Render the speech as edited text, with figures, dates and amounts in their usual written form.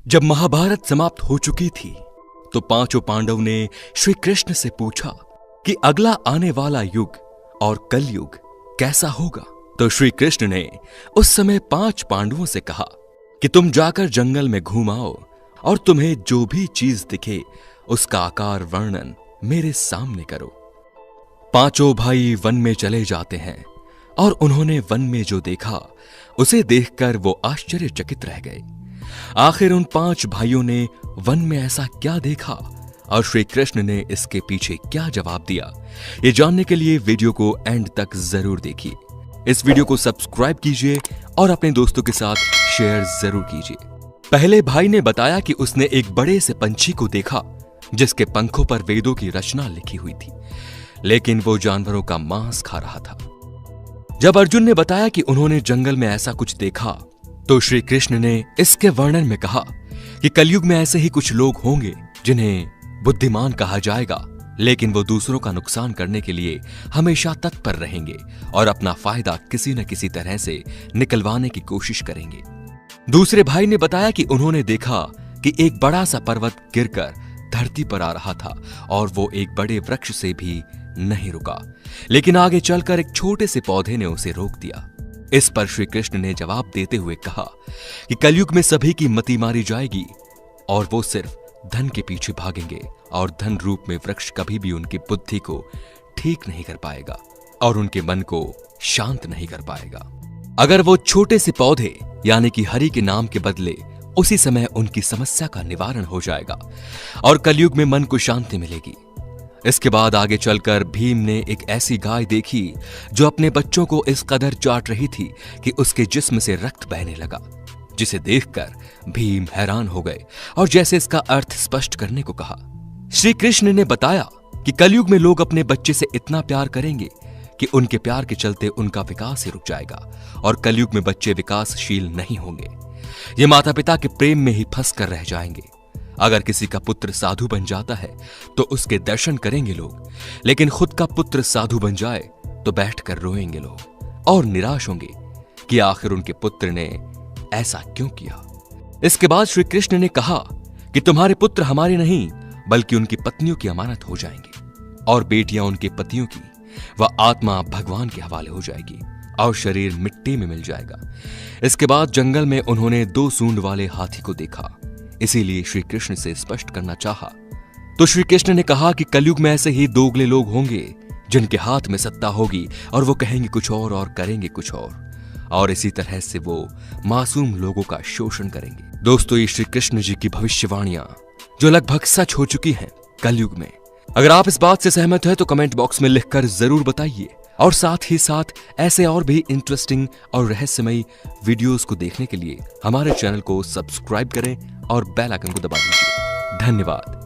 जब महाभारत समाप्त हो चुकी थी तो पांचों पांडव ने श्री कृष्ण से पूछा कि अगला आने वाला युग और कलयुग कैसा होगा। तो श्री कृष्ण ने उस समय 5 पांडवों से कहा कि तुम जाकर जंगल में घूम आओ और तुम्हें जो भी चीज दिखे उसका आकार वर्णन मेरे सामने करो। पांचों भाई वन में चले जाते हैं और उन्होंने वन में जो देखा उसे देखकर वो आश्चर्यचकित रह गए। आखिर उन 5 भाइयों ने वन में ऐसा क्या देखा और श्री कृष्ण ने इसके पीछे क्या जवाब दिया, ये जानने के लिए वीडियो को एंड तक जरूर देखिए। इस वीडियो को सब्सक्राइब कीजिए और अपने दोस्तों के साथ शेयर जरूर कीजिए। पहले भाई ने बताया कि उसने एक बड़े से पंछी को देखा जिसके पंखों पर वेदों की रचना लिखी हुई थी, लेकिन वो जानवरों का मांस खा रहा था। जब अर्जुन ने बताया कि उन्होंने जंगल में ऐसा कुछ देखा तो श्री कृष्ण ने इसके वर्णन में कहा कि कलयुग में ऐसे ही कुछ लोग होंगे जिन्हें बुद्धिमान कहा जाएगा, लेकिन वो दूसरों का नुकसान करने के लिए हमेशा तत्पर रहेंगे और अपना फायदा किसी न किसी तरह से निकलवाने की कोशिश करेंगे। दूसरे भाई ने बताया कि उन्होंने देखा कि एक बड़ा सा पर्वत गिरकर धरती पर आ रहा था और वो एक बड़े वृक्ष से भी नहीं रुका, लेकिन आगे चलकर एक छोटे से पौधे ने उसे रोक दिया। इस पर श्री कृष्ण ने जवाब देते हुए कहा कि कलयुग में सभी की मति मारी जाएगी और वो सिर्फ धन के पीछे भागेंगे और धन रूप में वृक्ष कभी भी उनकी बुद्धि को ठीक नहीं कर पाएगा और उनके मन को शांत नहीं कर पाएगा। अगर वो छोटे से पौधे यानी कि हरि के नाम के बदले उसी समय उनकी समस्या का निवारण हो जाएगा और कलयुग में मन को शांति मिलेगी। इसके बाद आगे चलकर भीम ने एक ऐसी गाय देखी जो अपने बच्चों को इस कदर चाट रही थी कि उसके जिस्म से रक्त बहने लगा, जिसे देखकर भीम हैरान हो गए और जैसे इसका अर्थ स्पष्ट करने को कहा। श्री कृष्ण ने बताया कि कलयुग में लोग अपने बच्चे से इतना प्यार करेंगे कि उनके प्यार के चलते उनका विकास ही रुक जाएगा और कलयुग में बच्चे विकासशील नहीं होंगे। ये माता पिता के प्रेम में ही फंस कर रह जाएंगे। अगर किसी का पुत्र साधु बन जाता है तो उसके दर्शन करेंगे लोग, लेकिन खुद का पुत्र साधु बन जाए तो बैठकर रोएंगे लोग और निराश होंगे कि आखिर उनके पुत्र ने ऐसा क्यों किया। इसके बाद श्री कृष्ण ने कहा कि तुम्हारे पुत्र हमारे नहीं बल्कि उनकी पत्नियों की अमानत हो जाएंगे और बेटियां उनके पतियों की, वह आत्मा भगवान के हवाले हो जाएगी और शरीर मिट्टी में मिल जाएगा। इसके बाद जंगल में उन्होंने 2 सूंड वाले हाथी को देखा, इसीलिए श्री कृष्ण से स्पष्ट करना चाहा। तो श्री कृष्ण ने कहा कि कलयुग में ऐसे ही दोगले लोग होंगे जिनके हाथ में सत्ता होगी और वो कहेंगे कुछ और करेंगे कुछ और इसी तरह से वो मासूम लोगों का शोषण करेंगे। दोस्तों, ये श्री कृष्ण जी की भविष्यवाणियां जो लगभग सच हो चुकी हैं कलयुग में। अगर आप इस बात से सहमत हैं तो कमेंट बॉक्स में लिखकर जरूर बताइए और साथ ही साथ ऐसे और भी इंटरेस्टिंग और रहस्यमयी वीडियोस को देखने के लिए हमारे चैनल को सब्सक्राइब करें और बेल आइकन को दबा दीजिए। धन्यवाद।